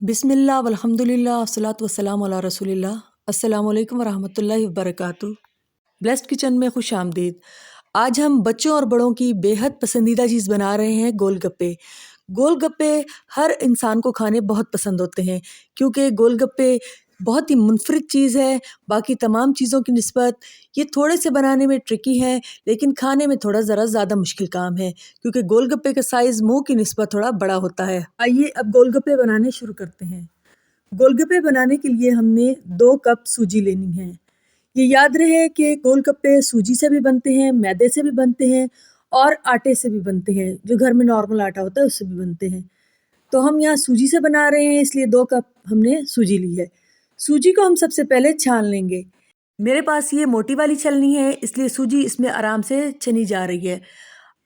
बिस्मिल्लाह वल्हम्दुलिल्लाह वस्सलातु वस्सलामु अला रसूलिल्लाह। अस्सलामु अलैकुम वरहमतुल्लाहि वबरकातुहू। ब्लेस्ड किचन में खुश आमदीद। आज हम बच्चों और बड़ों की बेहद पसंदीदा चीज़ बना रहे हैं, गोलगप्पे। गोलगप्पे हर इंसान को खाने बहुत पसंद होते हैं क्योंकि गोलगप्पे बहुत ही मुनफरिद चीज़ है। बाकी तमाम चीज़ों की निस्बत ये थोड़े से बनाने में ट्रिकी है, लेकिन खाने में थोड़ा ज़रा ज़्यादा मुश्किल काम है क्योंकि गोलगप्पे का साइज़ मुंह की निस्बत थोड़ा बड़ा होता है। आइए अब गोलगप्पे बनाने शुरू करते हैं। गोलगप्पे बनाने के लिए हमने 2 कप सूजी लेनी है। ये याद रहे कि गोलगप्पे सूजी से भी बनते हैं, मैदे से भी बनते हैं और आटे से भी बनते हैं, जो घर में नॉर्मल आटा होता है उससे भी बनते हैं। तो हम यहाँ सूजी से बना रहे हैं, इसलिए 2 कप हमने सूजी ली है। सूजी को हम सबसे पहले छान लेंगे। मेरे पास ये मोटी वाली छलनी है, इसलिए सूजी इसमें आराम से छनी जा रही है।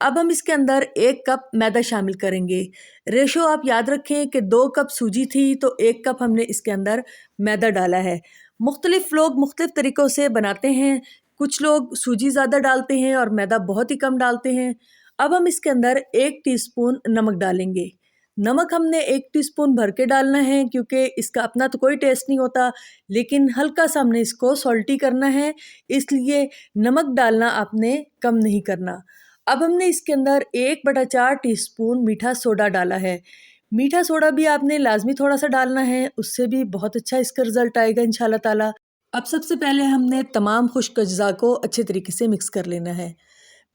अब हम इसके अंदर 1 कप मैदा शामिल करेंगे। रेशो आप याद रखें कि 2 कप सूजी थी तो 1 कप हमने इसके अंदर मैदा डाला है। मुख्तलिफ लोग मुख्तलिफ तरीक़ों से बनाते हैं। कुछ लोग सूजी ज़्यादा डालते हैं और मैदा बहुत ही कम डालते हैं। अब हम इसके अंदर 1 टीस्पून नमक डालेंगे। नमक हमने 1 टीस्पून भर के डालना है क्योंकि इसका अपना तो कोई टेस्ट नहीं होता, लेकिन हल्का सा हमने इसको सॉल्टी करना है, इसलिए नमक डालना आपने कम नहीं करना। अब हमने इसके अंदर 1/4 टीस्पून मीठा सोडा डाला है। मीठा सोडा भी आपने लाज़मी थोड़ा-सा डालना है, उससे भी बहुत अच्छा इसका रिज़ल्ट आएगा इंशाल्लाह ताला। अब सबसे पहले हमने तमाम खुश्क अज्ज़ा को अच्छे तरीके से मिक्स कर लेना है।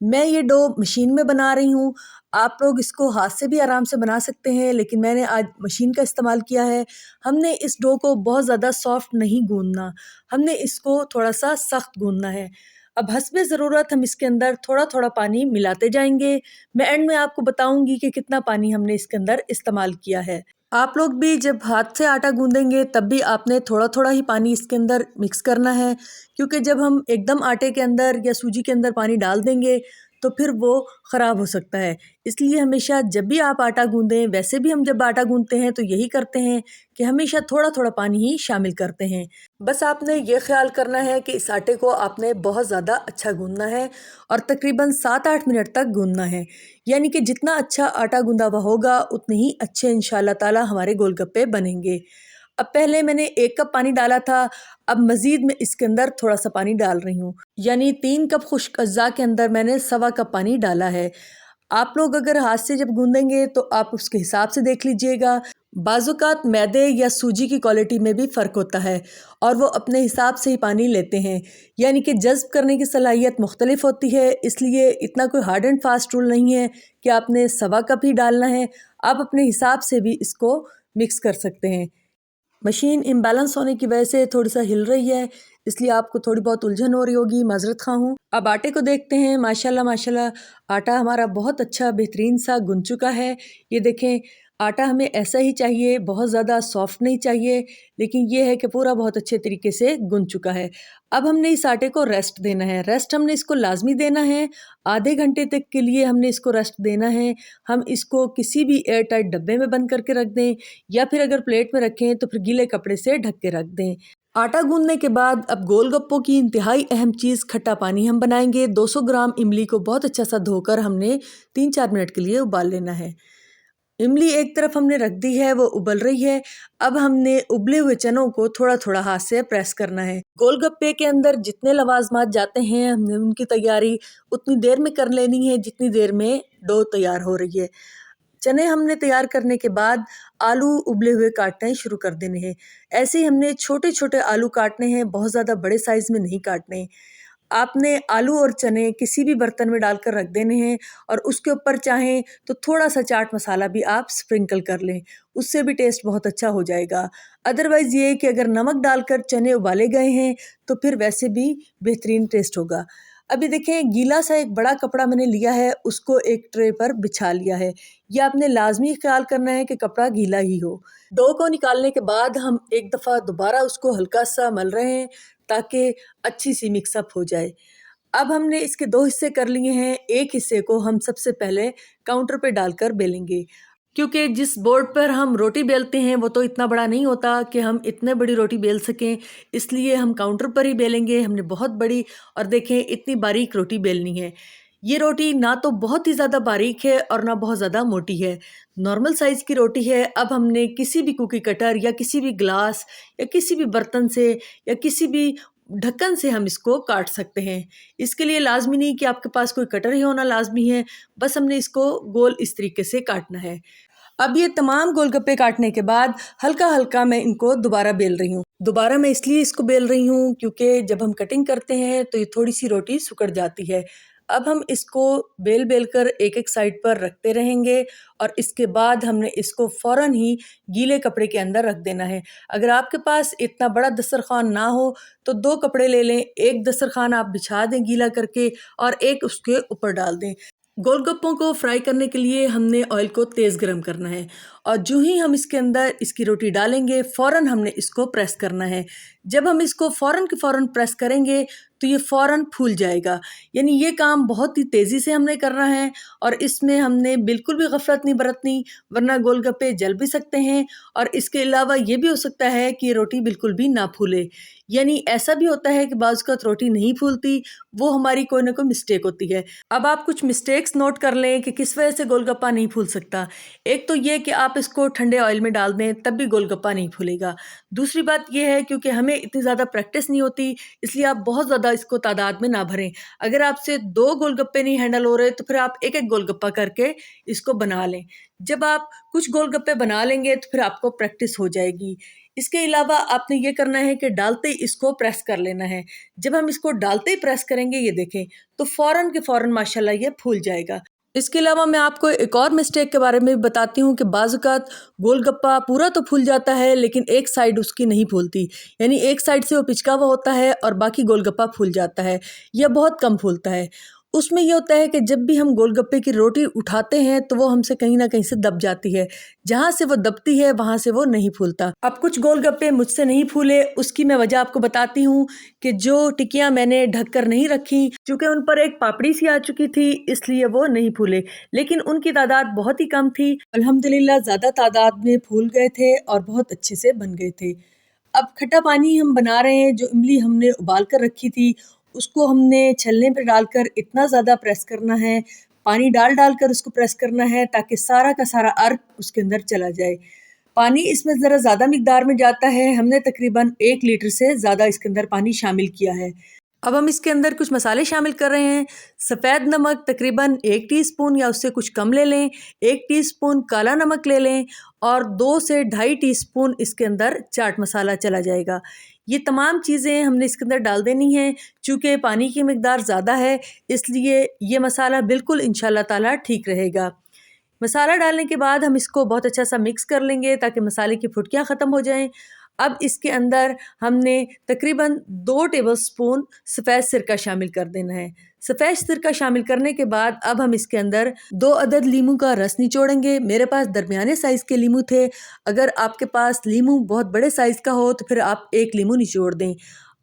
मैं ये डो मशीन में बना रही हूँ, आप लोग इसको हाथ से भी आराम से बना सकते हैं, लेकिन मैंने आज मशीन का इस्तेमाल किया है। हमने इस डो को बहुत ज़्यादा सॉफ्ट नहीं गूँदना, हमने इसको थोड़ा-सा सख्त गूँदना है। अब हस्बे ज़रूरत हम इसके अंदर थोड़ा-थोड़ा पानी मिलाते जाएँगे। मैं एंड में आपको बताऊँगी कि कितना पानी हमने इसके अंदर इस्तेमाल किया है। आप लोग भी जब हाथ से आटा गूँदेंगे तब भी आपने थोड़ा-थोड़ा ही पानी इसके अंदर मिक्स करना है, क्योंकि जब हम एकदम आटे के अंदर या सूजी के अंदर पानी डाल देंगे तो फिर वो ख़राब हो सकता है। इसलिए हमेशा जब भी आप आटा गूँदें, वैसे भी हम जब आटा गूँथते हैं तो यही करते हैं कि हमेशा थोड़ा-थोड़ा पानी ही शामिल करते हैं। बस आपने ये ख़्याल करना है कि इस आटे को आपने बहुत ज़्यादा अच्छा गूँथना है और तकरीबन 7-8 मिनट तक गूँथना है। यानी कि जितना अच्छा आटा गूँधा हुआ होगा उतने ही अच्छे इंशाल्लाह ताला हमारे गोलगप्पे बनेंगे। अब पहले मैंने 1 कप पानी डाला था, अब मज़ीद मैं इसके अंदर थोड़ा-सा पानी डाल रही हूँ। यानी 3 कप खुश्क अज़्ज़ा के अंदर मैंने सवा कप पानी डाला है। आप लोग अगर हाथ से जब गूँदेंगे तो आप उसके हिसाब से देख लीजिएगा। बाज़-औक़ात मैदे या सूजी की क्वालिटी में भी फ़र्क होता है और वो अपने हिसाब से ही पानी लेते हैं, यानी कि जज़्ब करने की सलाहियत मुख्तलिफ होती है, इसलिए इतना कोई हार्ड एंड फास्ट रूल नहीं है कि आपने सवा कप ही डालना है। आप अपने हिसाब से भी इसको मिक्स कर सकते हैं। मशीन इम्बैलेंस होने की वजह से थोड़ा-सा हिल रही है, इसलिए आपको थोड़ी बहुत उलझन हो रही होगी, माज़रत ख़्वाह हूँ। अब आटे को देखते हैं, माशाल्लाह माशाल्लाह आटा हमारा बहुत अच्छा बेहतरीन सा गुन चुका है। ये देखें, आटा हमें ऐसा ही चाहिए, बहुत ज़्यादा सॉफ्ट नहीं चाहिए, लेकिन ये है कि पूरा बहुत अच्छे तरीके से गुन चुका है। अब हमने इस आटे को रेस्ट देना है, रेस्ट हमने इसको लाज़मी देना है। आधे घंटे तक के लिए हमने इसको रेस्ट देना है। हम इसको किसी भी एयर टाइट डब्बे में बंद करके रख दें या फिर अगर प्लेट में रखें तो फिर गीले कपड़े से ढक के रख दें। आटा गूँथने के बाद अब गोलगप्पों की इंतहाई अहम चीज़ खट्टा पानी हम बनाएंगे। 200 ग्राम इमली को बहुत अच्छा सा धोकर हमने 3-4 मिनट के लिए उबाल लेना है। इमली एक तरफ हमने रख दी है, वो उबल रही है। अब हमने उबले हुए चनों को थोड़ा-थोड़ा हाथ से प्रेस करना है। गोलगप्पे के अंदर जितने लवाज़मात जाते हैं, हमने उनकी तैयारी उतनी देर में कर लेनी है जितनी देर में डो तैयार हो रही है। चने हमने तैयार करने के बाद आलू उबले हुए काटने शुरू कर देने हैं। ऐसे ही हमने छोटे-छोटे आलू काटने हैं, बहुत ज़्यादा बड़े साइज़ में नहीं काटने। आपने आलू और चने किसी भी बर्तन में डालकर रख देने हैं और उसके ऊपर चाहें तो थोड़ा-सा चाट मसाला भी आप स्प्रिंकल कर लें, उससे भी टेस्ट बहुत अच्छा हो जाएगा। अदरवाइज़ ये है कि अगर नमक डालकर चने उबाले गए हैं, तो फिर वैसे भी बेहतरीन टेस्ट होगा। अभी देखें, गीला सा एक बड़ा कपड़ा मैंने लिया है, उसको एक ट्रे पर बिछा लिया है। ये आपने लाज़मी ख़्याल करना है कि कपड़ा गीला ही हो। डो को निकालने के बाद हम एक दफ़ा दोबारा उसको हल्का सा मल रहे हैं ताकि अच्छी सी मिक्सअप हो जाए। अब हमने इसके 2 हिस्से कर लिए हैं, एक हिस्से को हम सबसे पहले काउंटर पे डालकर बेलेंगे, क्योंकि जिस बोर्ड पर हम रोटी बेलते हैं वो तो इतना बड़ा नहीं होता कि हम इतने बड़ी रोटी बेल सकें, इसलिए हम काउंटर पर ही बेलेंगे। हमने बहुत बड़ी और देखें इतनी बारीक रोटी बेलनी है। ये रोटी ना तो बहुत ही ज़्यादा बारीक है और ना बहुत ज़्यादा मोटी है, नॉर्मल साइज़ की रोटी है। अब हमने किसी भी कुकी कटर या किसी भी ग्लास या किसी भी बर्तन से या किसी भी ढक्कन से हम इसको काट सकते हैं। इसके लिए लाज़मी नहीं कि आपके पास कोई कटर ही होना लाज़मी है, बस हमने इसको गोल इस तरीके से काटना है। अब ये तमाम गोलगप्पे काटने के बाद हल्का-हल्का मैं इनको दोबारा बेल रही हूँ। दोबारा मैं इसलिए इसको बेल रही हूँ क्योंकि जब हम कटिंग करते हैं तो ये थोड़ी-सी रोटी सिकुड़ जाती है। अब हम इसको बेल-बेल कर एक-एक साइड पर रखते रहेंगे और इसके बाद हमने इसको फ़ौरन ही गीले कपड़े के अंदर रख देना है। अगर आपके पास इतना बड़ा दस्तरख़्वान ना हो तो 2 कपड़े ले लें, एक दस्तरख़्वान आप बिछा दें गीला करके और एक उसके ऊपर डाल दें। गोलगप्पों को फ्राई करने के लिए हमने ऑयल को तेज़ गरम करना है और जो ही हम इसके अंदर इसकी रोटी डालेंगे फ़ौरन हमने इसको प्रेस करना है। जब हम इसको फ़ौरन के फ़ौरन प्रेस करेंगे तो ये फ़ौरन फूल जाएगा। यानी ये काम बहुत ही तेज़ी से हमने करना है और इसमें हमने बिल्कुल भी गफ़लत नहीं बरतनी, वरना गोलगप्पे जल भी सकते हैं और इसके अलावा ये भी हो सकता है कि रोटी बिल्कुल भी ना फूले। यानी ऐसा भी होता है कि बाज़ औक़ात रोटी नहीं फूलती, वो हमारी कोई ना कोई मिस्टेक होती है। अब आप कुछ मिस्टेक्स नोट कर लें कि किस वजह से गोलगप्पा नहीं फूल सकता। एक तो ये कि आप इसको ठंडे ऑयल में डाल दें तब भी गोलगप्पा नहीं फूलेगा। दूसरी बात ये है क्योंकि हमें इतनी ज़्यादा प्रैक्टिस नहीं होती, इसलिए आप बहुत ज़्यादा इसको तादाद में ना भरें। अगर आपसे 2 गोलगप्पे नहीं हैंडल हो रहे तो फिर आप एक-एक गोलगप्पा करके इसको बना लें। जब आप कुछ गोलगप्पे बना लेंगे तो फिर आपको प्रैक्टिस हो जाएगी। इसके अलावा आपने ये करना है कि डालते ही इसको प्रेस कर लेना है। जब हम इसको डालते ही प्रेस करेंगे ये देखें, तो फ़ौरन के फ़ौरन माशाल्लाह ये फूल जाएगा। इसके अलावा मैं आपको एक और मिस्टेक के बारे में भी बताती हूँ कि बाज़ औक़ात गोलगप्पा पूरा तो फूल जाता है लेकिन एक साइड उसकी नहीं फूलती। यानी एक साइड से वो पिचका हुआ होता है और बाकी गोलगप्पा फूल जाता है या बहुत कम फूलता है। उसमें ये होता है कि जब भी हम गोलगप्पे की रोटी उठाते हैं तो वो हमसे कहीं न कहीं से दब जाती है। जहाँ से वो दबती है वहाँ से वो नहीं फूलता। अब कुछ गोलगप्पे मुझसे नहीं फूले, उसकी मैं वजह आपको बताती हूँ कि जो टिक्कियाँ मैंने ढक कर नहीं रखी, चूँकि उन पर एक पापड़ी सी आ चुकी थी इसलिए वो नहीं फूले। लेकिन उनकी तादाद बहुत ही कम थी। अल्हम्दुलिल्लाह ज़्यादा तादाद में फूल गए थे और बहुत अच्छे से बन गए थे। अब खट्टा पानी हम बना रहे हैं, जो इमली हमने उबाल कर रखी थी, उसको हमने छलने पे डालकर इतना ज़्यादा प्रेस करना है, पानी डाल-डाल कर उसको प्रेस करना है ताकि सारा का सारा अर्क उसके अंदर चला जाए। पानी इसमें ज़रा ज़्यादा मिक़दार में जाता है, हमने तकरीबन 1 लीटर से ज़्यादा इसके अंदर पानी शामिल किया है। अब हम इसके अंदर कुछ मसाले शामिल कर रहे हैं। सफ़ेद नमक तकरीबन 1 टीस्पून या उससे कुछ कम ले लें, 1 टीस्पून काला नमक ले लें और 2 से ढाई टीस्पून इसके अंदर चाट मसाला चला जाएगा। ये तमाम चीज़ें हमने इसके अंदर डाल देनी हैं। चूँकि पानी की मिक़दार ज़्यादा है इसलिए ये मसाला बिल्कुल इंशाअल्लाह ताला ठीक रहेगा। मसाला डालने के बाद हम इसको बहुत अच्छा सा मिक्स कर लेंगे ताकि मसाले की फुटकियाँ ख़त्म हो जाएँ। अब इसके अंदर हमने तकरीबन 2 टेबलस्पून सफ़ेद सिरका शामिल कर देना है। सफ़ेद सिरका शामिल करने के बाद अब हम इसके अंदर 2 अदद लीमू का रस निचोड़ेंगे। मेरे पास दरमियाने साइज़ के लीमू थे। अगर आपके पास लीमू बहुत बड़े साइज़ का हो तो फिर आप 1 लीमू निचोड़ दें।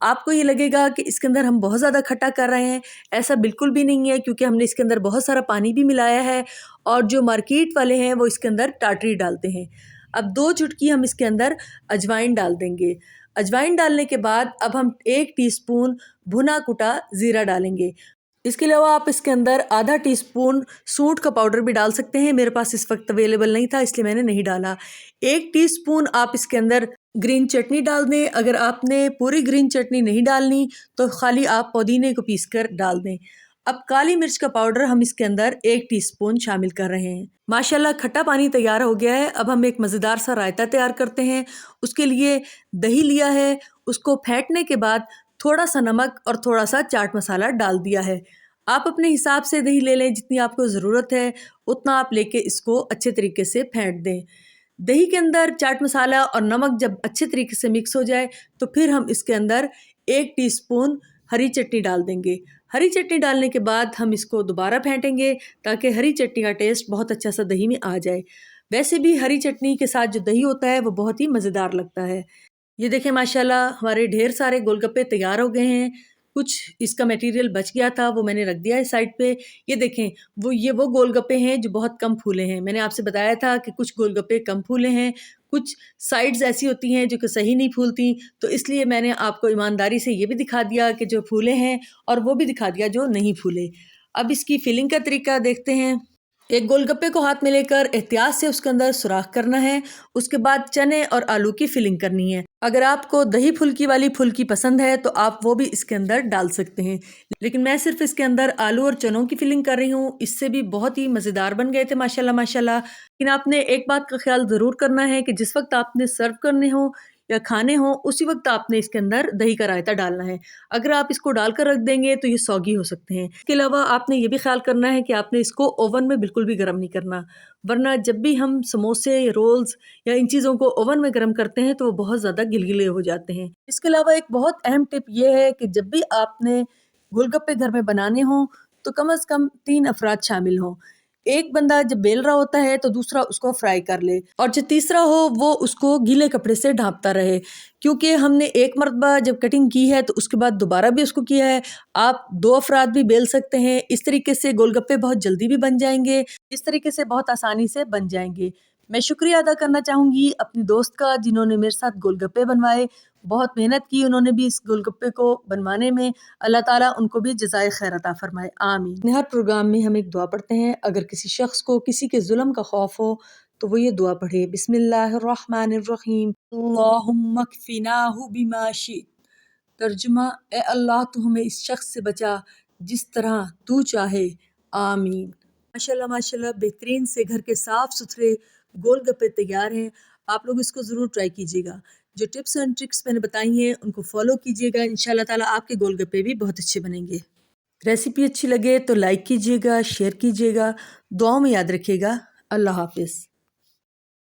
आपको ये लगेगा कि इसके अंदर हम बहुत ज़्यादा खट्टा कर रहे हैं, ऐसा बिल्कुल भी नहीं है क्योंकि हमने इसके अंदर बहुत सारा पानी भी मिलाया है और जो मार्केट वाले हैं वो इसके अंदर टाटरी डालते हैं। अब 2 चुटकी हम इसके अंदर अजवाइन डाल देंगे। अजवाइन डालने के बाद अब हम 1 टीस्पून भुना कुटा ज़ीरा डालेंगे। इसके अलावा आप इसके अंदर आधा टीस्पून सूंठ का पाउडर भी डाल सकते हैं। मेरे पास इस वक्त अवेलेबल नहीं था इसलिए मैंने नहीं डाला। 1 टीस्पून आप इसके अंदर ग्रीन चटनी डाल दें। अगर आपने पूरी ग्रीन चटनी नहीं डालनी तो खाली आप पुदीने को पीस कर डाल दें। अब काली मिर्च का पाउडर हम इसके अंदर 1 टीस्पून शामिल कर रहे हैं। माशाल्लाह खट्टा पानी तैयार हो गया है। अब हम एक मज़ेदार सा रायता तैयार करते हैं। उसके लिए दही लिया है, उसको फेंटने के बाद थोड़ा सा नमक और थोड़ा सा चाट मसाला डाल दिया है। आप अपने हिसाब से दही ले लें, जितनी आपको ज़रूरत है उतना आप लेके इसको अच्छे तरीके से फेंट दें। दही के अंदर चाट मसाला और नमक जब अच्छे तरीके से मिक्स हो जाए तो फिर हम इसके अंदर 1 टीस्पून हरी चटनी डाल देंगे। हरी चटनी डालने के बाद हम इसको दोबारा फेंटेंगे ताकि हरी चटनी का टेस्ट बहुत अच्छा सा दही में आ जाए। वैसे भी हरी चटनी के साथ जो दही होता है वो बहुत ही मज़ेदार लगता है। ये देखें माशाल्लाह हमारे ढेर सारे गोलगप्पे तैयार हो गए हैं। कुछ इसका मटेरियल बच गया था वो मैंने रख दिया है साइड पे। ये देखें वो गोलगप्पे हैं जो बहुत कम फूले हैं। मैंने आपसे बताया था कि कुछ गोलगप्पे कम फूले हैं, कुछ साइड्स ऐसी होती हैं जो कि सही नहीं फूलती, तो इसलिए मैंने आपको ईमानदारी से ये भी दिखा दिया कि जो फूले हैं और वो भी दिखा दिया जो नहीं फूले। अब इसकी फिलिंग का तरीका देखते हैं। एक गोलगप्पे को हाथ में लेकर एहतियात से उसके अंदर सुराख करना है। उसके बाद चने और आलू की फिलिंग करनी है। अगर आपको दही फुल्की वाली फुल्की पसंद है तो आप वो भी इसके अंदर डाल सकते हैं, लेकिन मैं सिर्फ इसके अंदर आलू और चनों की फिलिंग कर रही हूँ। इससे भी बहुत ही मज़ेदार बन गए थे माशाल्लाह माशाल्लाह। लेकिन आपने एक बात का ख्याल ज़रूर करना है कि जिस वक्त आपने सर्व करने हो या खाने हो उसी वक्त आपने इसके अंदर दही का रायता डालना है। अगर आप इसको डालकर रख देंगे तो ये सौगी हो सकते हैं। इसके अलावा आपने ये भी ख्याल करना है कि आपने इसको ओवन में बिल्कुल भी गर्म नहीं करना, वरना जब भी हम समोसे, रोल्स या इन चीज़ों को ओवन में गर्म करते हैं तो वो बहुत ज़्यादा गिलगिले हो जाते हैं। इसके अलावा एक बहुत अहम टिप ये है कि जब भी आपने गोलगप्पे घर में बनाने हों तो कम से कम 3 अफराद शामिल हों। एक बंदा जब बेल रहा होता है तो दूसरा उसको फ्राई कर ले, और जो तीसरा हो वो उसको गीले कपड़े से ढांपता रहे, क्योंकि हमने एक मरतबा जब कटिंग की है तो उसके बाद दोबारा भी उसको किया है। आप 2 अफराद भी बेल सकते हैं। इस तरीके से गोलगप्पे बहुत जल्दी भी बन जाएंगे, इस तरीके से बहुत आसानी से बन जाएंगे। मैं शुक्रिया अदा करना चाहूँगी अपनी दोस्त का जिन्होंने मेरे साथ गोलगप्पे बनवाए। बहुत मेहनत की उन्होंने भी इस गोलगप्पे को बनवाने में। अल्लाह ताला उनको भी जज़ाए खैर अता फरमाए, आमीन। हर प्रोग्राम में हम एक दुआ पढ़ते हैं। अगर किसी शख्स को किसी के जुल्म का खौफ हो तो वो ये दुआ पढ़े, बिस्मिल्लाहिर्रहमानिर्रहीम, अल्लाहुम्मा कफिनाहु बिमा शित। तर्जुमा, ए अल्लाह तू हमें इस शख्स से बचा जिस तरह तू चाहे, आमीन। माशाल्लाह माशाल्लाह, बेहतरीन से घर के साफ़ सुथरे गोलगप्पे तैयार हैं। आप लोग इसको ज़रूर ट्राई कीजिएगा। जो टिप्स एंड ट्रिक्स मैंने बताई हैं उनको फॉलो कीजिएगा। इंशाल्लाह ताला आपके गोलगप्पे भी बहुत अच्छे बनेंगे। रेसिपी अच्छी लगे तो लाइक कीजिएगा, शेयर कीजिएगा, दुआओं में याद रखिएगा। अल्लाह हाफिज़।